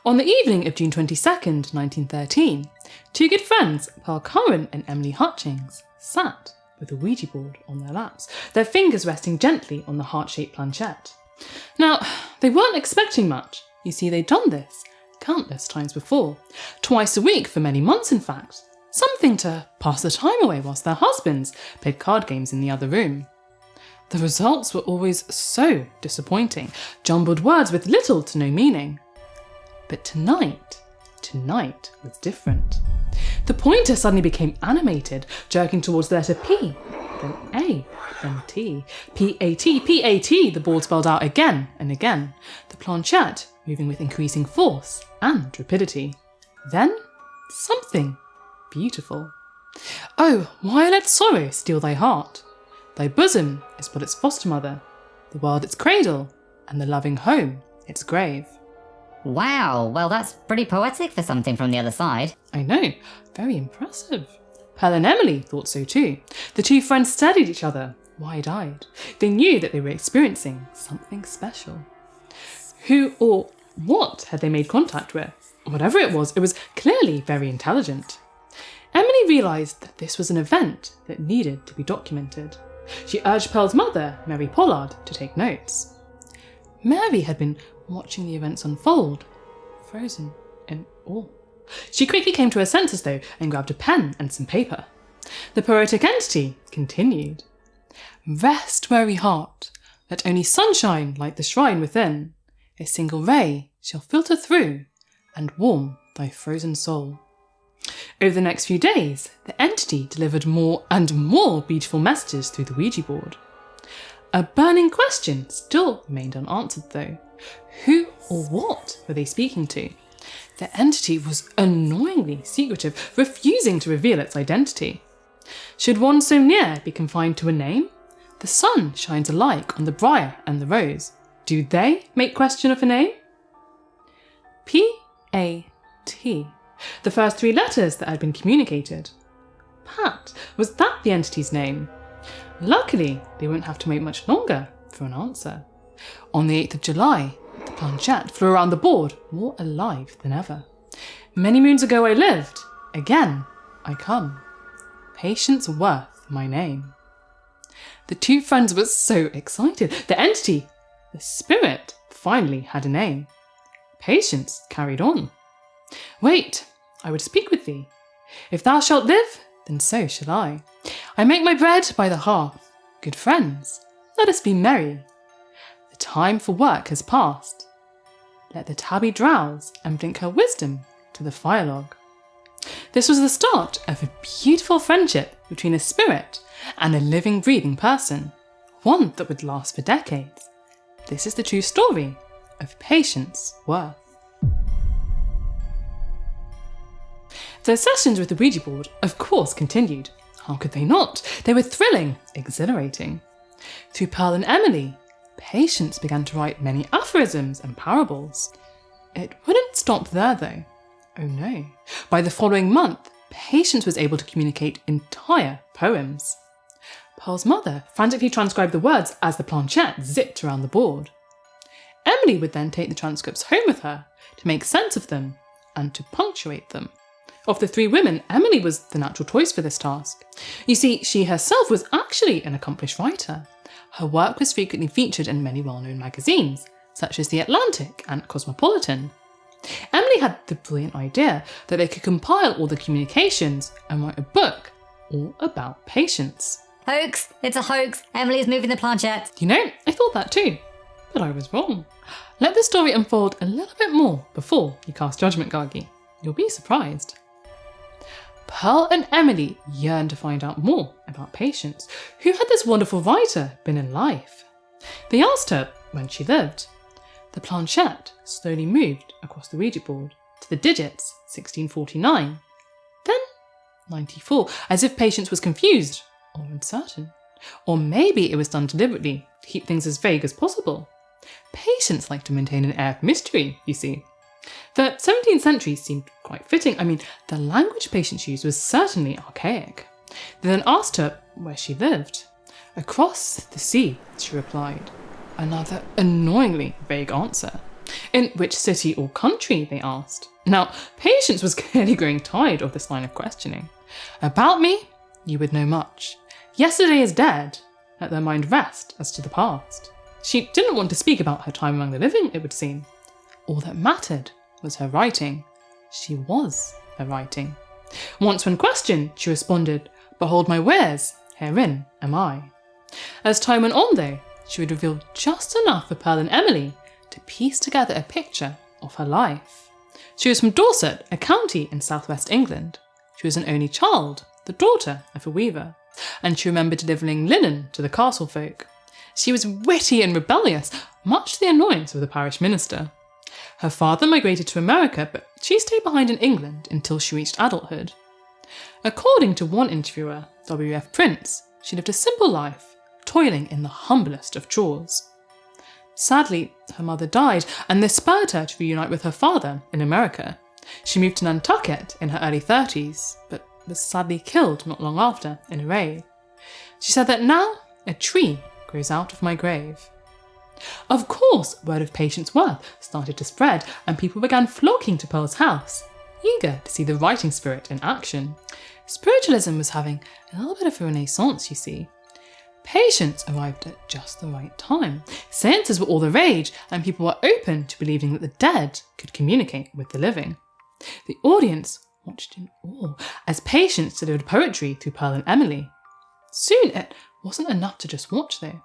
On the evening of June 22nd, 1913, two good friends, Pearl Curran and Emily Hutchings, sat with a Ouija board on their laps, their fingers resting gently on the heart-shaped planchette. Now, they weren't expecting much. You see, they'd done this countless times before, twice a week for many months in fact, something to pass the time away whilst their husbands played card games in the other room. The results were always so disappointing, jumbled words with little to no meaning. But tonight was different. The pointer suddenly became animated, jerking towards the letter P, then A, then T. P-A-T, P-A-T, the board spelled out again and again, the planchette moving with increasing force and rapidity. Then, something beautiful. Oh, why let sorrow steal thy heart? Thy bosom is but its foster mother, the world its cradle, and the loving home its grave. Wow, well that's pretty poetic for something from the other side. I know, very impressive. Pearl and Emily thought so too. The two friends stared at each other, wide-eyed. They knew that they were experiencing something special. Who or what had they made contact with? Whatever it was clearly very intelligent. Emily realised that this was an event that needed to be documented. She urged Pearl's mother, Mary Pollard, to take notes. Mary had been watching the events unfold, frozen in awe. She quickly came to her senses though and grabbed a pen and some paper. The poetic entity continued. Rest, weary heart, let only sunshine light the shrine within. A single ray shall filter through and warm thy frozen soul. Over the next few days, the entity delivered more and more beautiful messages through the Ouija board. A burning question still remained unanswered though. Who or what were they speaking to? The entity was annoyingly secretive, refusing to reveal its identity. Should one so near be confined to a name? The sun shines alike on the briar and the rose. Do they make question of a name? P-A-T. The first three letters that had been communicated. Pat, was that the entity's name? Luckily, they won't have to wait much longer for an answer. On the 8th of July, the planchette flew around the board, more alive than ever. Many moons ago I lived, again I come. Patience Worth my name. The two friends were so excited. The entity, the spirit, finally had a name. Patience carried on. Wait, I would speak with thee. If thou shalt live, then so shall I. I make my bread by the hearth. Good friends, let us be merry. The time for work has passed. Let the tabby drowse and blink her wisdom to the firelog. This was the start of a beautiful friendship between a spirit and a living, breathing person, one that would last for decades. This is the true story of Patience Worth. The sessions with the Ouija board, of course, continued. How could they not? They were thrilling, exhilarating. Through Pearl and Emily, Patience began to write many aphorisms and parables. It wouldn't stop there though. Oh no. By the following month, Patience was able to communicate entire poems. Pearl's mother frantically transcribed the words as the planchette zipped around the board. Emily would then take the transcripts home with her to make sense of them and to punctuate them. Of the three women, Emily was the natural choice for this task. You see, she herself was actually an accomplished writer. Her work was frequently featured in many well-known magazines, such as The Atlantic and Cosmopolitan. Emily had the brilliant idea that they could compile all the communications and write a book all about patience. Hoax! It's a hoax! Emily is moving the planchette. You know, I thought that too, but I was wrong. Let the story unfold a little bit more before you cast judgment, Gagi. You'll be surprised. Pearl and Emily yearned to find out more about Patience. Who had this wonderful writer been in life? They asked her when she lived. The planchette slowly moved across the Ouija board to the digits 1649, then 94, as if Patience was confused or uncertain. Or maybe it was done deliberately to keep things as vague as possible. Patience liked to maintain an air of mystery, you see. The 17th century seemed quite fitting. I mean, the language Patience used was certainly archaic. They then asked her where she lived. Across the sea, she replied. Another annoyingly vague answer. In which city or country, they asked. Now, Patience was clearly growing tired of this line of questioning. About me, you would know much. Yesterday is dead. Let their mind rest as to the past. She didn't want to speak about her time among the living, it would seem. All that mattered was her writing. She was her writing. Once when questioned, she responded, Behold my wares, herein am I. As time went on though, she would reveal just enough for Pearl and Emily to piece together a picture of her life. She was from Dorset, a county in southwest England. She was an only child, the daughter of a weaver, and she remembered delivering linen to the castle folk. She was witty and rebellious, much to the annoyance of the parish minister. Her father migrated to America, but she stayed behind in England until she reached adulthood. According to one interviewer, W.F. Prince, she lived a simple life, toiling in the humblest of chores. Sadly, her mother died, and this spurred her to reunite with her father in America. She moved to Nantucket in her early 30s, but was sadly killed not long after in a raid. She said that now a tree grows out of my grave. Of course, word of Patience's worth started to spread, and people began flocking to Pearl's house, eager to see the writing spirit in action. Spiritualism was having a little bit of a renaissance, you see. Patience arrived at just the right time. Seances were all the rage, and people were open to believing that the dead could communicate with the living. The audience watched in awe as Patience delivered poetry through Pearl and Emily. Soon it wasn't enough to just watch though.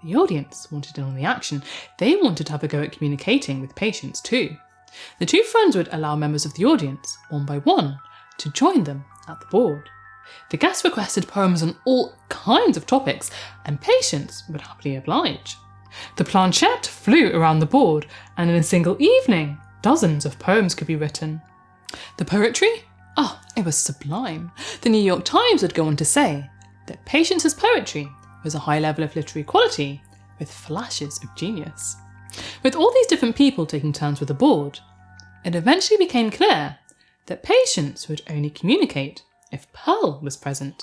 The audience wanted in on the action. They wanted to have a go at communicating with Patience too. The two friends would allow members of the audience, one by one, to join them at the board. The guests requested poems on all kinds of topics, and Patience would happily oblige. The planchette flew around the board, and in a single evening, dozens of poems could be written. The poetry? Oh, it was sublime. The New York Times would go on to say that Patience's poetry was a high level of literary quality, with flashes of genius. With all these different people taking turns with the board, it eventually became clear that Patience would only communicate if Pearl was present.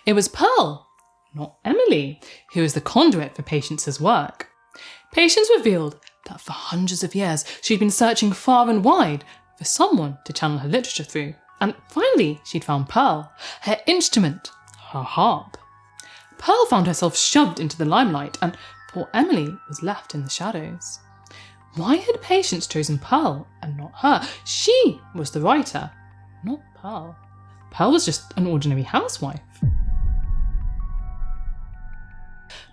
It was Pearl, not Emily, who was the conduit for Patience's work. Patience revealed that for hundreds of years she'd been searching far and wide for someone to channel her literature through, and finally she'd found Pearl, her instrument, her harp. Pearl found herself shoved into the limelight, and poor Emily was left in the shadows. Why had Patience chosen Pearl and not her? She was the writer, not Pearl. Pearl was just an ordinary housewife.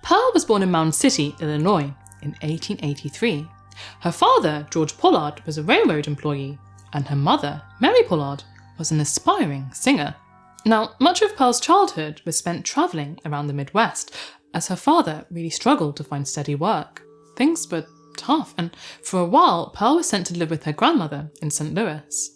Pearl was born in Mound City, Illinois, in 1883. Her father, George Pollard, was a railroad employee, and her mother, Mary Pollard, was an aspiring singer. Now, much of Pearl's childhood was spent travelling around the Midwest, as her father really struggled to find steady work. Things were tough, and for a while, Pearl was sent to live with her grandmother in St. Louis.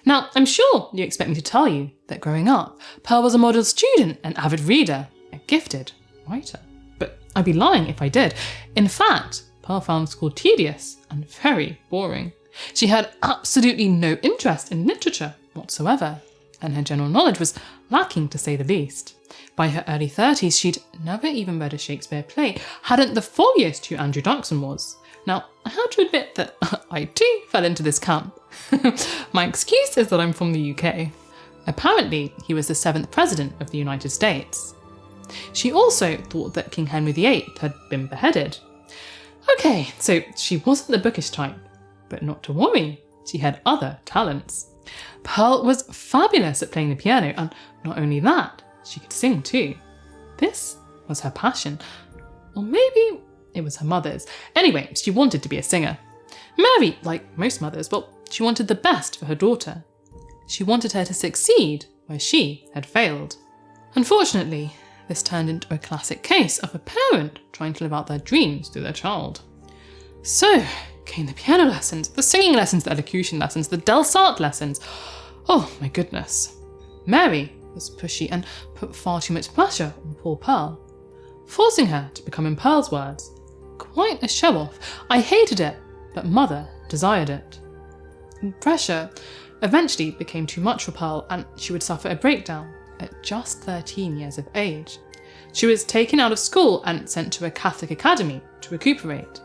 Now, I'm sure you expect me to tell you that growing up, Pearl was a model student, an avid reader, a gifted writer. But I'd be lying if I did. In fact, Pearl found school tedious and very boring. She had absolutely no interest in literature whatsoever, and her general knowledge was lacking to say the least. By her early 30s, she'd never even read a Shakespeare play, hadn't the foggiest who Andrew Jackson was. Now, I have to admit that I too fell into this camp. My excuse is that I'm from the UK. Apparently, he was the 7th president of the United States. She also thought that King Henry VIII had been beheaded. Okay, so she wasn't the bookish type, but not to worry, she had other talents. Pearl was fabulous at playing the piano, and not only that, she could sing too. This was her passion. Or maybe it was her mother's. Anyway, she wanted to be a singer. Mary, like most mothers, well, she wanted the best for her daughter. She wanted her to succeed where she had failed. Unfortunately, this turned into a classic case of a parent trying to live out their dreams through their child. So came the piano lessons, the singing lessons, the elocution lessons, the Delsart lessons. Oh my goodness. Mary was pushy and put far too much pressure on poor Pearl, forcing her to become, in Pearl's words, quite a show-off. I hated it, but mother desired it. Pressure eventually became too much for Pearl, and she would suffer a breakdown at just 13 years of age. She was taken out of school and sent to a Catholic academy to recuperate.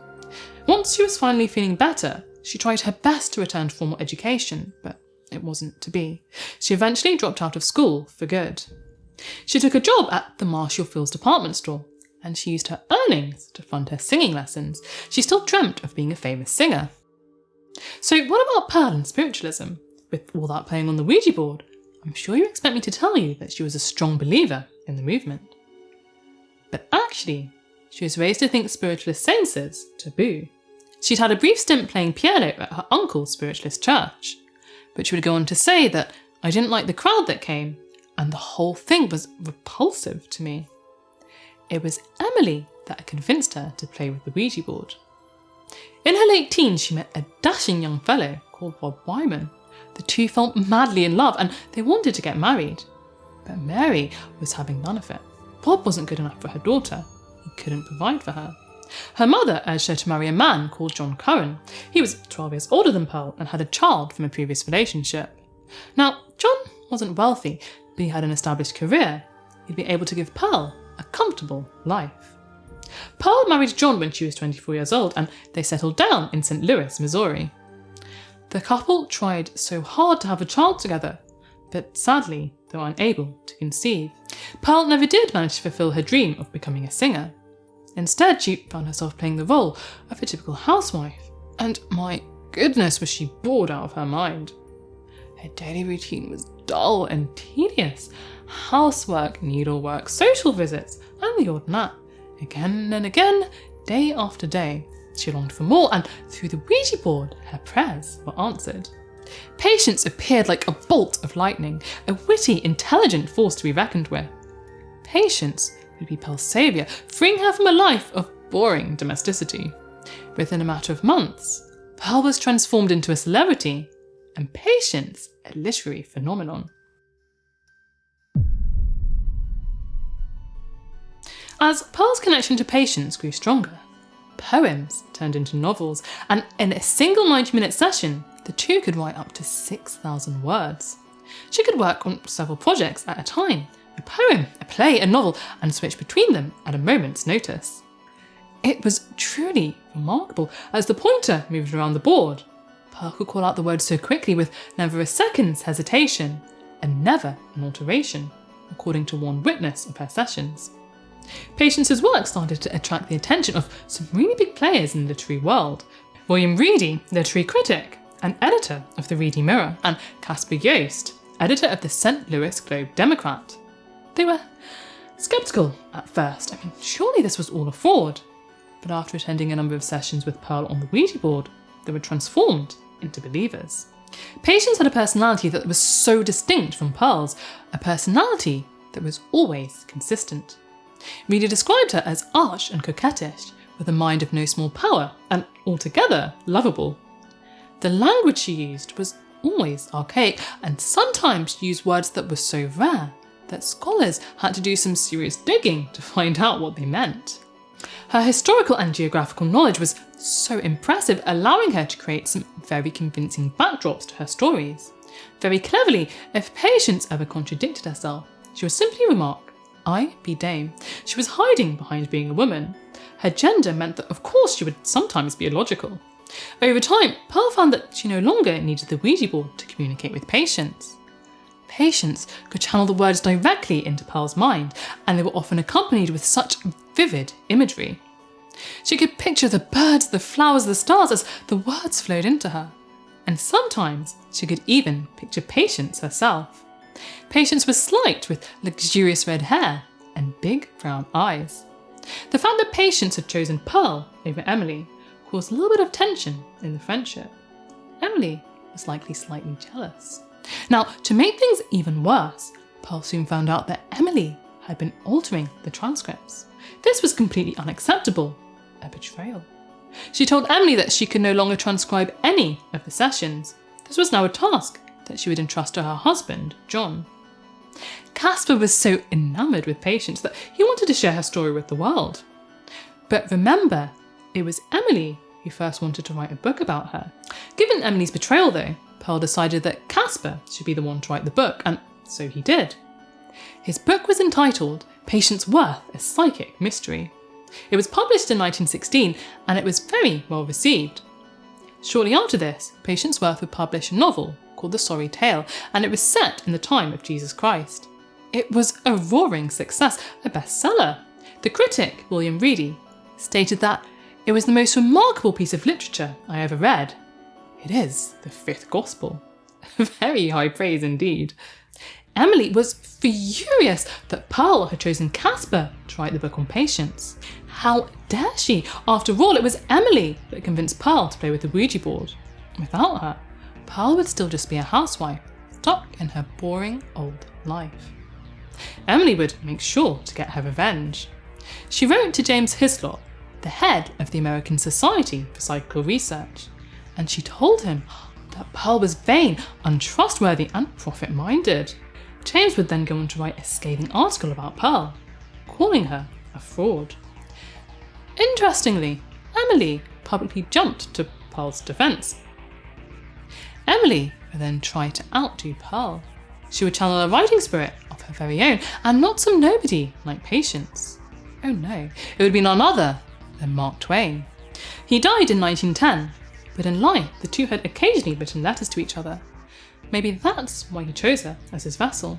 Once she was finally feeling better, She tried her best to return to formal education, but it wasn't to be. She eventually dropped out of school for good. She took a job at the Marshall Fields department store, and she used her earnings to fund her singing lessons. She still dreamt of being a famous singer. So what about Pearl and spiritualism? With all that playing on the Ouija board, I'm sure you expect me to tell you that she was a strong believer in the movement. But actually, she was raised to think spiritualist seances taboo. She'd had a brief stint playing piano at her uncle's spiritualist church, but she would go on to say that I didn't like the crowd that came, and the whole thing was repulsive to me. It was Emily that convinced her to play with the Ouija board. In her late teens, she met a dashing young fellow called Bob Wyman. The two fell madly in love and they wanted to get married. But Mary was having none of it. Bob wasn't good enough for her daughter. He couldn't provide for her. Her mother urged her to marry a man called John Curran. He was 12 years older than Pearl and had a child from a previous relationship. Now, John wasn't wealthy, but he had an established career. He'd be able to give Pearl a comfortable life. Pearl married John when she was 24 years old and they settled down in St. Louis, Missouri. The couple tried so hard to have a child together, but sadly they were unable to conceive. Pearl never did manage to fulfill her dream of becoming a singer. Instead, she found herself playing the role of a typical housewife, and my goodness was she bored out of her mind. Her daily routine was dull and tedious. Housework, needlework, social visits, and the odd nap. Again and again, day after day. She longed for more, and through the Ouija board, her prayers were answered. Patience appeared like a bolt of lightning, a witty, intelligent force to be reckoned with. Patience would be Pearl's saviour, freeing her from a life of boring domesticity. Within a matter of months, Pearl was transformed into a celebrity, and Patience a literary phenomenon. As Pearl's connection to Patience grew stronger, poems turned into novels, and in a single 90-minute session, the two could write up to 6,000 words. She could work on several projects at a time, a poem, a play, a novel, and switch between them at a moment's notice. It was truly remarkable as the pointer moved around the board. Pearl could call out the words so quickly with never a second's hesitation, and never an alteration, according to one witness of her sessions. Patience's work started to attract the attention of some really big players in the literary world. William Reedy, literary critic and editor of the Reedy Mirror, and Caspar Yost, editor of the St. Louis Globe Democrat. They were sceptical at first. Surely this was all a fraud. But after attending a number of sessions with Pearl on the Ouija board, they were transformed into believers. Patience had a personality that was so distinct from Pearl's, a personality that was always consistent. Reedy described her as arch and coquettish, with a mind of no small power, and altogether lovable. The language she used was always archaic, and sometimes she used words that were so rare that scholars had to do some serious digging to find out what they meant. Her historical and geographical knowledge was so impressive, allowing her to create some very convincing backdrops to her stories. Very cleverly, if Patience ever contradicted herself, she would simply remark, "I be dame." She was hiding behind being a woman. Her gender meant that of course she would sometimes be illogical. Over time, Pearl found that she no longer needed the Ouija board to communicate with Patience. Patience could channel the words directly into Pearl's mind, and they were often accompanied with such vivid imagery. She could picture the birds, the flowers, the stars as the words flowed into her. And sometimes she could even picture Patience herself. Patience was slight, with luxurious red hair and big brown eyes. The fact that Patience had chosen Pearl over Emily caused a little bit of tension in the friendship. Emily was likely slightly jealous. Now, to make things even worse, Pearl soon found out that Emily had been altering the transcripts. This was completely unacceptable, a betrayal. She told Emily that she could no longer transcribe any of the sessions. This was now a task that she would entrust to her husband, John. Caspar was so enamoured with Patience that he wanted to share her story with the world. But remember, it was Emily who first wanted to write a book about her. Given Emily's betrayal though, Pearl decided that Caspar should be the one to write the book, and so he did. His book was entitled Patience Worth, a Psychic Mystery. It was published in 1916 and it was very well received. Shortly after this, Patience Worth would publish a novel called The Sorry Tale, and it was set in the time of Jesus Christ. It was a roaring success, a bestseller. The critic, William Reedy, stated that it was the most remarkable piece of literature I ever read. It is the fifth gospel. Very high praise indeed. Emily was furious that Pearl had chosen Caspar to write the book on patience. How dare she? After all, it was Emily that convinced Pearl to play with the Ouija board. Without her, Pearl would still just be a housewife, stuck in her boring old life. Emily would make sure to get her revenge. She wrote to James Hislop, the head of the American Society for Psychical Research, and she told him that Pearl was vain, untrustworthy, and profit-minded. James would then go on to write a scathing article about Pearl, calling her a fraud. Interestingly, Emily publicly jumped to Pearl's defence. Emily would then try to outdo Pearl. She would channel a writing spirit of her very own, and not some nobody like Patience. Oh no, it would be none other than Mark Twain. He died in 1910, but in life the two had occasionally written letters to each other. Maybe that's why he chose her as his vessel.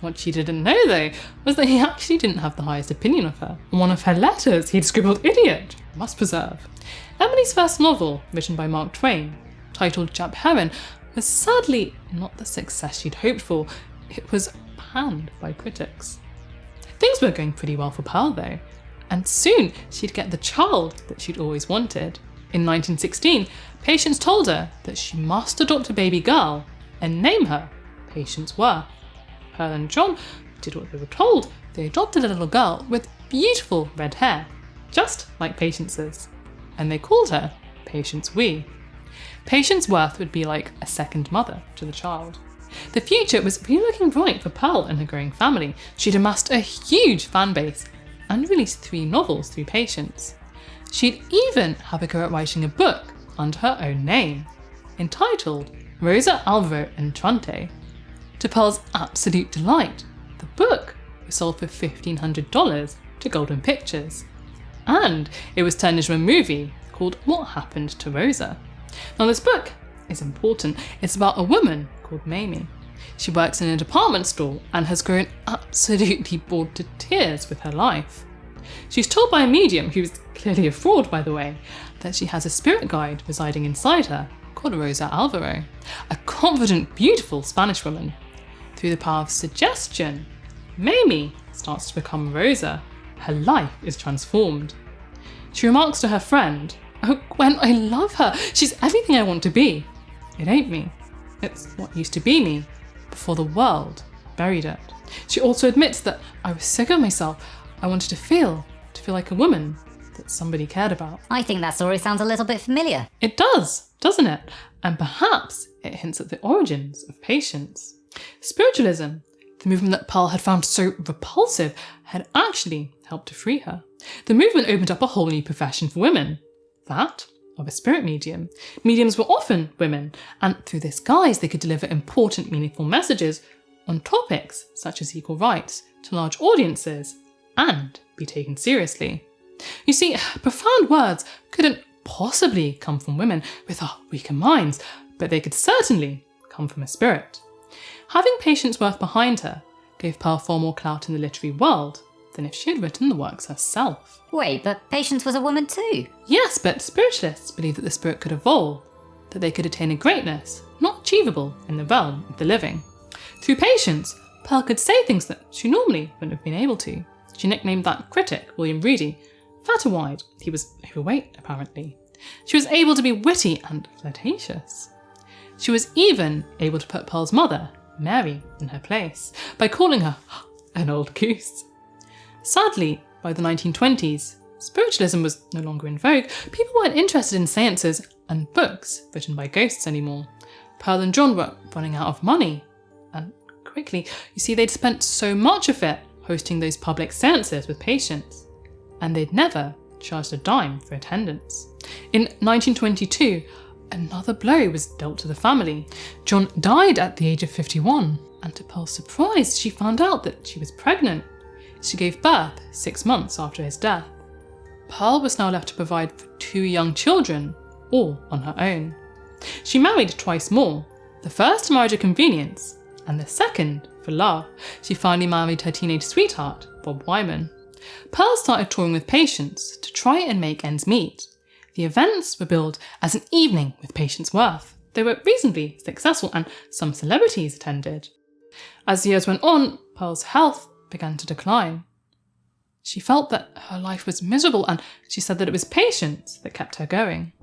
What she didn't know, though, was that he actually didn't have the highest opinion of her. On one of her letters, he'd scribbled "idiot, must preserve." Emily's first novel, written by Mark Twain, titled Jap Heron, was sadly not the success she'd hoped for. It was panned by critics. Things were going pretty well for Pearl, though, and soon she'd get the child that she'd always wanted. In 1916, Patience told her that she must adopt a baby girl and name her Patience Worth. Pearl and John did what they were told. They adopted a little girl with beautiful red hair, just like Patience's, and they called her Patience Wee. Patience Worth would be like a second mother to the child. The future was really looking bright for Pearl and her growing family. She'd amassed a huge fan base and released 3 novels through Patience. She'd even have a go at writing a book under her own name, entitled Rosa Alvaro Entrante. To Pearl's absolute delight, the book was sold for $1,500 to Golden Pictures, and it was turned into a movie called What Happened to Rosa. Now this book is important. It's about a woman called Mamie. She works in a department store and has grown absolutely bored to tears with her life. She's told by a medium, who's clearly a fraud by the way, that she has a spirit guide residing inside her called Rosa Alvaro, a confident, beautiful Spanish woman. Through the power of suggestion, Mamie starts to become Rosa. Her life is transformed. She remarks to her friend, "Oh Gwen, I love her. She's everything I want to be. It ain't me. It's what used to be me, before the world buried it." She also admits that "I was sick of myself. I wanted to feel like a woman that somebody cared about." I think that story sounds a little bit familiar. It does, doesn't it? And perhaps it hints at the origins of Patience. Spiritualism, the movement that Pearl had found so repulsive, had actually helped to free her. The movement opened up a whole new profession for women, that of a spirit medium. Mediums were often women, and through this guise they could deliver important, meaningful messages on topics such as equal rights to large audiences and be taken seriously. You see, profound words couldn't possibly come from women with our weaker minds, but they could certainly come from a spirit. Having Patience Worth behind her gave Pearl far more clout in the literary world than if she had written the works herself. Wait, but Patience was a woman too? Yes, but spiritualists believed that the spirit could evolve, that they could attain a greatness not achievable in the realm of the living. Through Patience, Pearl could say things that she normally wouldn't have been able to. She nicknamed that critic, William Reedy, fat and wide. He was overweight, apparently. She was able to be witty and flirtatious. She was even able to put Pearl's mother, Mary, in her place by calling her an old goose. Sadly, by the 1920s, spiritualism was no longer in vogue. People weren't interested in seances and books written by ghosts anymore. Pearl and John were running out of money, and quickly, you see, they'd spent so much of it hosting those public seances with patients, and they'd never charged a dime for attendance. In 1922, another blow was dealt to the family. John died at the age of 51, and to Pearl's surprise, she found out that she was pregnant. She gave birth 6 months after his death. Pearl was now left to provide for 2 young children all on her own. She married twice more, the first marriage of convenience, and the second for love. She finally married her teenage sweetheart, Bob Wyman. Pearl started touring with Patience to try and make ends meet. The events were billed as an evening with Patience Worth. They were reasonably successful and some celebrities attended. As the years went on, Pearl's health began to decline. She felt that her life was miserable and she said that it was Patience that kept her going.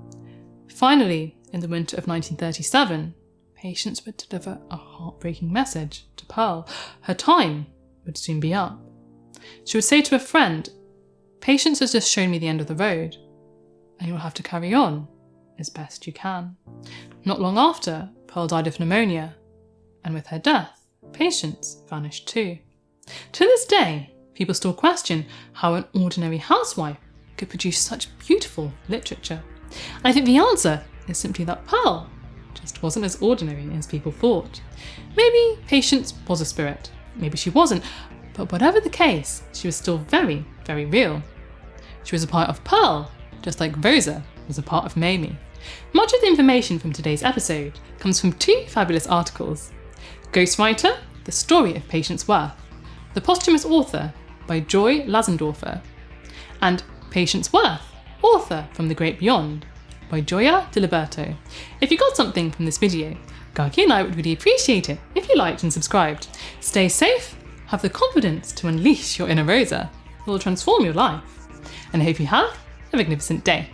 Finally, in the winter of 1937, Patience would deliver a heartbreaking message to Pearl. Her time would soon be up. She would say to a friend, "Patience has just shown me the end of the road, and you'll have to carry on as best you can." Not long after, Pearl died of pneumonia, and with her death, Patience vanished too. To this day, people still question how an ordinary housewife could produce such beautiful literature. And I think the answer is simply that Pearl just wasn't as ordinary as people thought. Maybe Patience was a spirit, maybe she wasn't, but whatever the case, she was still very, very real. She was a part of Pearl, just like Rosa was a part of Mamie. Much of the information from today's episode comes from two fabulous articles: Ghostwriter, The Story of Patience Worth, The Posthumous Author by Joy Lanzendorfer, and Patience Worth, Author from the Great Beyond by Joya Diliberto. If you got something from this video, Gaki and I would really appreciate it if you liked and subscribed. Stay safe, have the confidence to unleash your inner Rosa. It will transform your life. And I hope you have a magnificent day.